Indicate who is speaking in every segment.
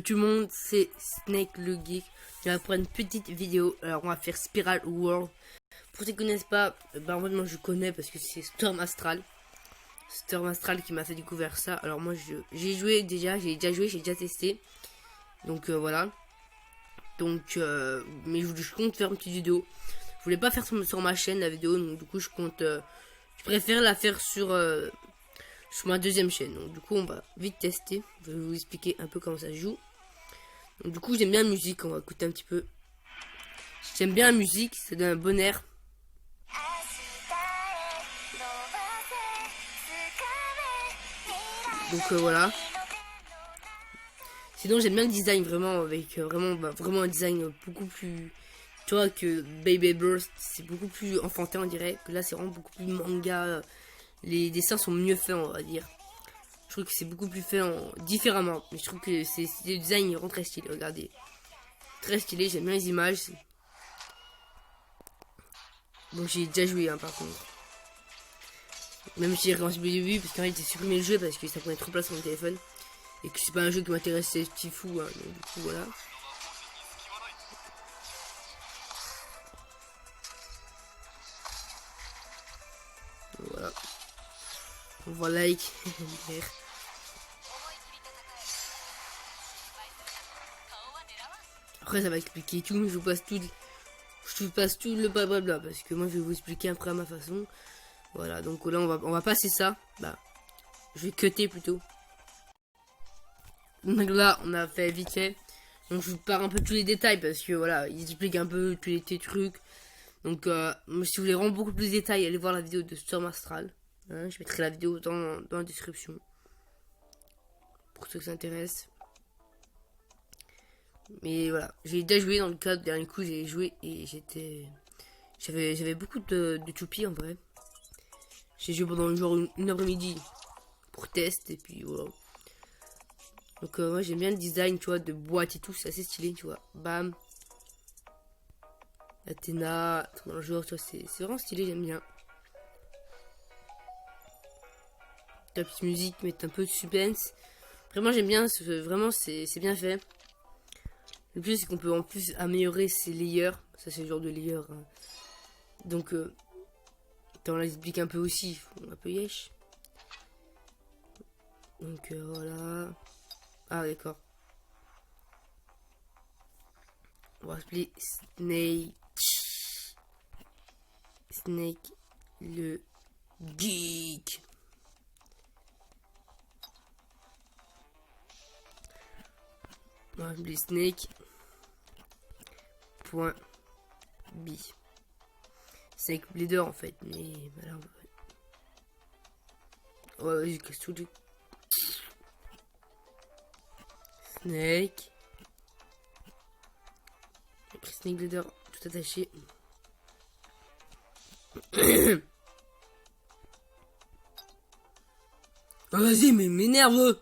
Speaker 1: tout le monde, c'est Snake le Geek. Je vais faire une petite vidéo. Alors on va faire Spiral World. Pour ceux qui ne connaissent pas, en fait moi je connais parce que c'est Storm Astral. Storm Astral qui m'a fait découvrir ça. Alors moi j'ai joué déjà, j'ai déjà testé. Donc voilà. Donc mais je compte faire une petite vidéo. Je voulais pas faire sur ma chaîne la vidéo, donc du coup je compte je préfère la faire sur ma deuxième chaîne. Donc du coup on va vite tester. Je vais vous expliquer un peu comment ça se joue. Donc du coup j'aime bien la musique, on va écouter un petit peu. J'aime bien la musique, ça donne un bon air. Donc voilà. Sinon j'aime bien le design vraiment avec vraiment un design beaucoup plus, tu vois, que Baby Burst, c'est beaucoup plus enfantin on dirait, que là c'est vraiment beaucoup plus manga. Les dessins sont mieux faits on va dire. Je trouve que c'est beaucoup plus fait différemment. Mais je trouve que le design il rend très stylé, regardez. Très stylé, j'aime bien les images. Bon j'ai déjà joué par contre. Même si j'ai recommencé au début parce qu'en fait j'ai supprimé le jeu parce que ça prenait trop de place sur mon téléphone. Et que c'est pas un jeu qui m'intéresse, c'est petit fou, hein, donc du coup voilà. Voilà. On voit like. Après ça va expliquer tout, je vous passe tout le blablabla parce que moi je vais vous expliquer après à ma façon. Voilà, donc là on va passer ça. Bah, je vais cutter plutôt. Donc là on a fait vite fait. Donc je vous parle un peu de tous les détails parce que voilà, il explique un peu tous les trucs. Donc si vous voulez vraiment beaucoup plus de détails, allez voir la vidéo de Storm Astral. Hein, je mettrai la vidéo dans la description. Pour ceux qui s'intéressent. Mais voilà, j'ai déjà joué dans le cadre du dernier coup, j'ai joué et j'avais beaucoup de toupies en vrai. J'ai joué pendant genre une après-midi pour test et puis voilà. Donc moi j'aime bien le design, tu vois, de boîte et tout, c'est assez stylé, tu vois. Bam. Athéna, dans le joueur, tu vois, c'est vraiment stylé, j'aime bien. La petite musique, mettre un peu de suspense. Vraiment j'aime bien, vraiment c'est bien fait. Le plus c'est qu'on peut en plus améliorer ses layers. Ça c'est le genre de layer. Hein. Donc on l'explique un peu aussi. Un peu yesh. Donc voilà. Ah d'accord. On va appeler Snake le Geek. On va appeler Snake. Point B. Snake Bleeder en fait, mais voilà. Ouais, vas-y, casse tout. Snake. Après Snake Bleeder, tout attaché. Oh, vas-y, mais m'énerve!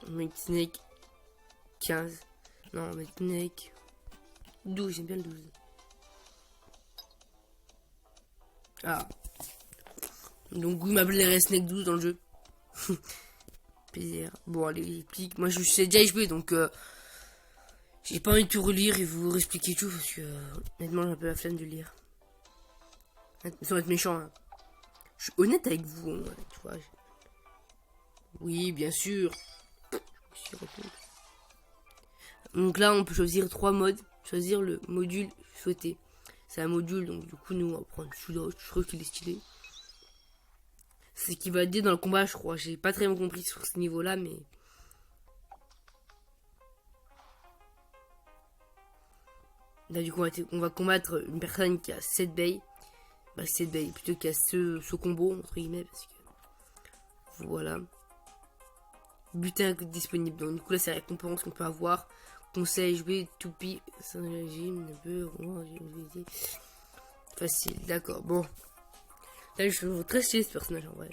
Speaker 1: Mec Snake 15. Non, mais Snake 12, j'aime bien le 12. Ah. Donc vous m'appellerez Snake 12 dans le jeu. Plaisir. Bon, allez, explique. Moi, je sais déjà y jouer, donc j'ai pas envie de tout relire et vous expliquer tout parce que honnêtement, j'ai un peu la flemme de lire. Sans être méchant, hein. Je suis honnête avec vous, hein, tu vois. Oui, bien sûr. Donc là, on peut choisir 3 modes. Choisir le module souhaité. C'est un module, donc du coup, nous, on va prendre celui-là. Je trouve qu'il est stylé. C'est qui va aider dans le combat, je crois. J'ai pas très bien compris sur ce niveau-là, mais... Là, du coup, on va combattre une personne qui a 7 bails. Bah, 7 bails, plutôt qu'à ce combo, entre guillemets, parce que... Voilà. Butin disponible. Donc, du coup, là, c'est la récompense qu'on peut avoir. Conseil, jouer, toupie, sans régime, facile, d'accord, bon. Là, je trouve très stylé ce personnage en vrai.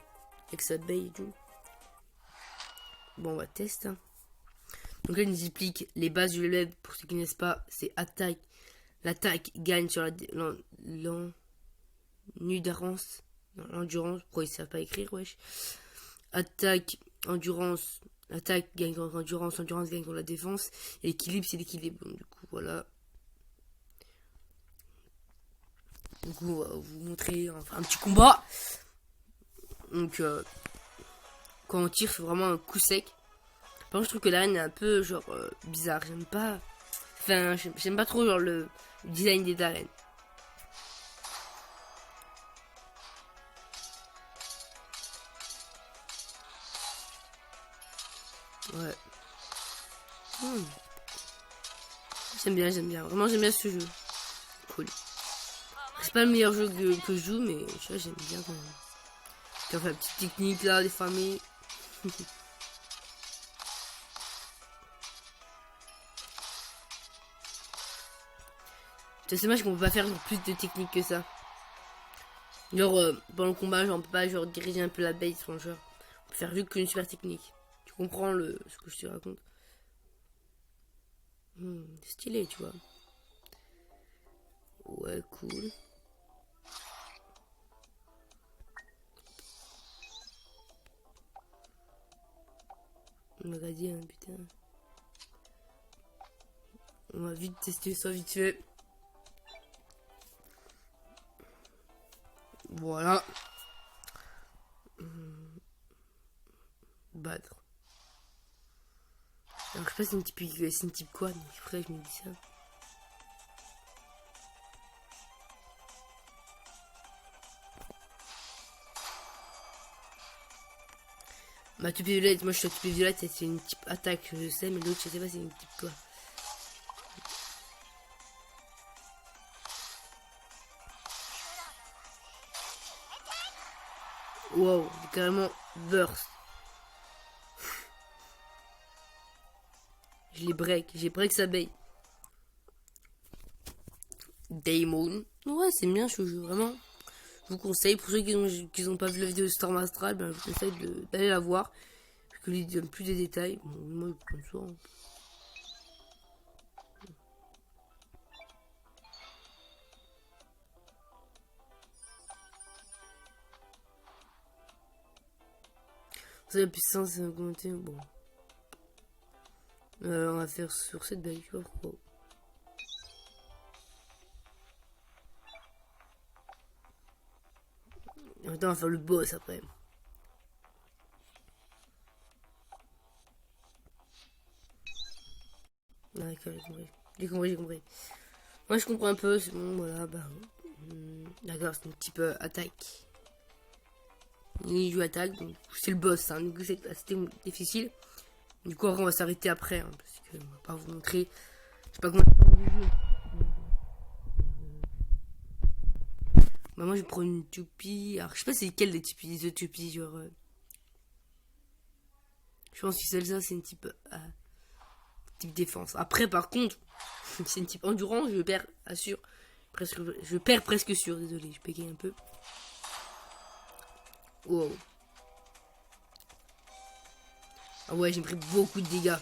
Speaker 1: Avec sa baille et tout. Bon, on va tester. Hein. Donc là, il nous explique les bases du web. Pour ceux qui ne connaissent pas, c'est attaque, L'attaque gagne sur l'endurance. L'endurance, pourquoi ils savent pas écrire, wesh. Attaque, endurance. Attaque gagne contre endurance, endurance gagne contre la défense. Et l'équilibre, c'est l'équilibre. Donc, du coup, voilà. Du coup, on va vous montrer un petit combat. Donc, quand on tire, c'est vraiment un coup sec. Par contre, je trouve que l'arène est un peu, genre, bizarre. J'aime pas... Enfin, j'aime pas trop, genre, le design des arènes. Ouais. J'aime bien. Vraiment, j'aime bien ce jeu. Cool. C'est pas le meilleur jeu que je joue, mais j'aime bien quand même. Puis on fait la petite technique là, des familles. C'est dommage qu'on peut pas faire plus de techniques que ça. Genre, pendant le combat, genre, on peut pas genre diriger un peu la base sur le joueur. On peut faire juste qu'une super technique. Tu comprends ce que je te raconte? Stylé, tu vois. Ouais, cool. Regardez, hein, putain. On va vite tester ça vite fait. Voilà. Battre. Alors je sais pas c'est une type quoi, donc après je me dis ça. Ma toupie violette, moi je suis la toupie violette, c'est une type attaque, je sais, mais l'autre je sais pas c'est une type quoi. Wow, carrément burst. J'ai break sa bait. Daemon. Ouais, c'est bien ce jeu, vraiment. Je vous conseille, pour ceux qui n'ont pas vu la vidéo de Storm Astral, ben, je vous conseille d'aller la voir. Parce que lui donne plus de détails. Bon, moi, je prends ça. Hein. C'est la puissance, c'est augmentée. Bon. On va faire sur cette belle, tu vois pourquoi. Attends, on va faire le boss après. D'accord, j'ai compris. Moi, je comprends un peu, c'est bon, voilà, bah... D'accord, c'est un petit peu attaque. Il joue attaque, donc c'est le boss, hein, du coup c'était difficile. Du coup, on va s'arrêter après, hein, parce que on va pas vous montrer... Je sais pas comment de jeu. Bah moi, je prends une toupie... Alors, je sais pas c'est quelle des toupies, genre... Je pense que celle-là, c'est une type défense. Après, par contre, c'est une type endurance, je perds, assure. Je perds presque sûr, désolé, je péguais un peu. Wow. Ah ouais, j'ai pris beaucoup de dégâts.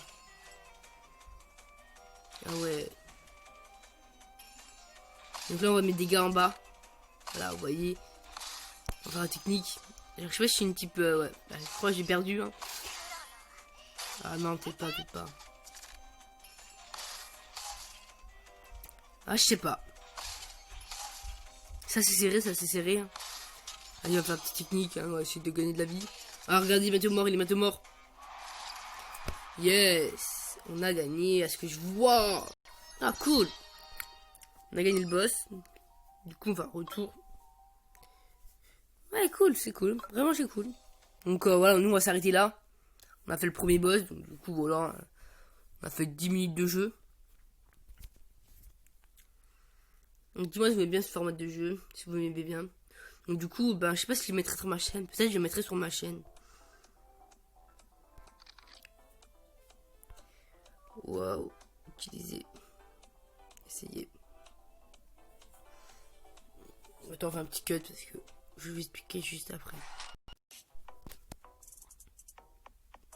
Speaker 1: Ah ouais. Donc là, on va mettre des dégâts en bas. Voilà, vous voyez. On va faire la technique. Alors, je sais pas si c'est une type... ouais. Je crois que j'ai perdu. Hein. Ah non, peut-être pas. Ah, je sais pas. Ça c'est serré. Hein. Allez, on va faire une petite technique. Hein. On va essayer de gagner de la vie. Ah, regardez, il est bientôt mort. Yes. On a gagné, à ce que je vois. Ah, cool. On a gagné le boss. Du coup, on va retour. Ouais, cool, c'est cool. Vraiment, c'est cool. Donc, voilà, nous, on va s'arrêter là. On a fait le premier boss. Donc, du coup, voilà. On a fait 10 minutes de jeu. Donc, dis-moi si vous aimez bien ce format de jeu. Si vous m'aimez bien. Donc, du coup, ben, je sais pas si je le mettrai sur ma chaîne. Peut-être que je le mettrai sur ma chaîne. Waouh. Utiliser. Essayer. Attends, on va faire un petit cut parce que je vais vous expliquer juste après.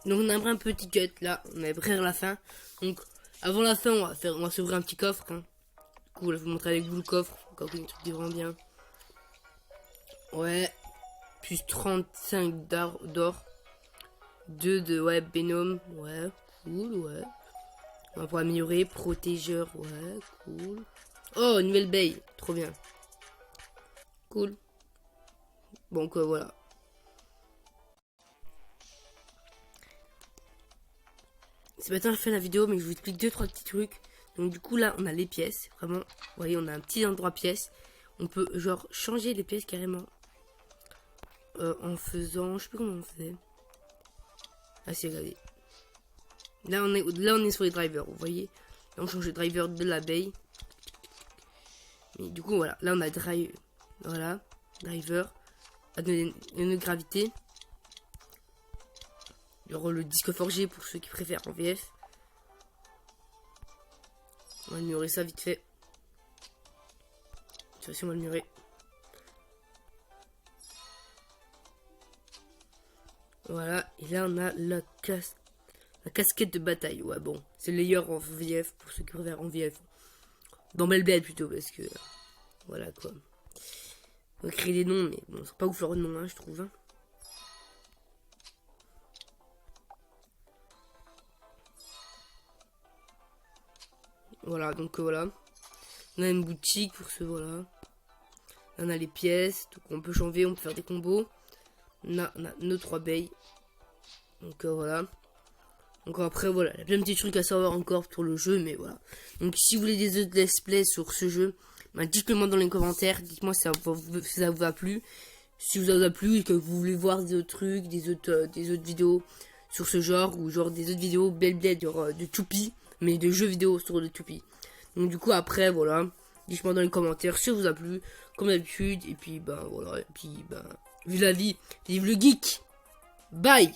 Speaker 1: Donc on a pris un petit cut là, on est près à la fin. Donc avant la fin, on va s'ouvrir un petit coffre. Hein. coup, là, je vous montrer avec vous le coffre. Encore une truc qui est vraiment bien. Ouais. Plus 35 d'or. 2 de, ouais, Venom. Ouais, cool, ouais. On va pouvoir améliorer. Protégeur, ouais, cool. Oh, nouvelle baie. Trop bien. Cool. Donc, voilà. C'est maintenant je fais la vidéo, mais je vous explique 2-3 petits trucs. Donc du coup là on a les pièces, vraiment, vous voyez on a un petit endroit pièces. On peut genre changer les pièces carrément. En faisant, je sais plus comment on fait. Ah si, regardez. Là on est sur les drivers, vous voyez. Là on change le driver de l'abeille. Mais du coup voilà, là on a voilà, driver, à donner une gravité. Genre le disque forgé pour ceux qui préfèrent en VF. On va améliorer ça vite fait. Ça aussi on va améliorer. Voilà, et là on a la casquette de bataille. Ouais bon, c'est le layer en VF pour ceux qui préfèrent en VF. Dans Belle plutôt parce que voilà quoi. On va créer des noms mais bon, c'est pas ouf leur nom hein, je trouve. Hein. Voilà, donc voilà. On a une boutique pour ce voilà. Là, on a les pièces, donc on peut changer, on peut faire des combos. On a nos 3 bails. Donc voilà. Donc après voilà, il y a plein de petits trucs à savoir encore pour le jeu, mais voilà. Donc si vous voulez des autres let's play sur ce jeu, bah, dites-le moi dans les commentaires, dites-moi si ça vous a plu. Si vous a plu et que vous voulez voir des autres trucs, des autres vidéos sur ce genre, ou genre des autres vidéos Beyblade, genre de Choupi, mais de jeux vidéo sur de Choupi. Donc du coup après voilà, dites-moi dans les commentaires si ça vous a plu, comme d'habitude, et puis ben voilà, et puis ben, vive la vie, vive le geek, bye.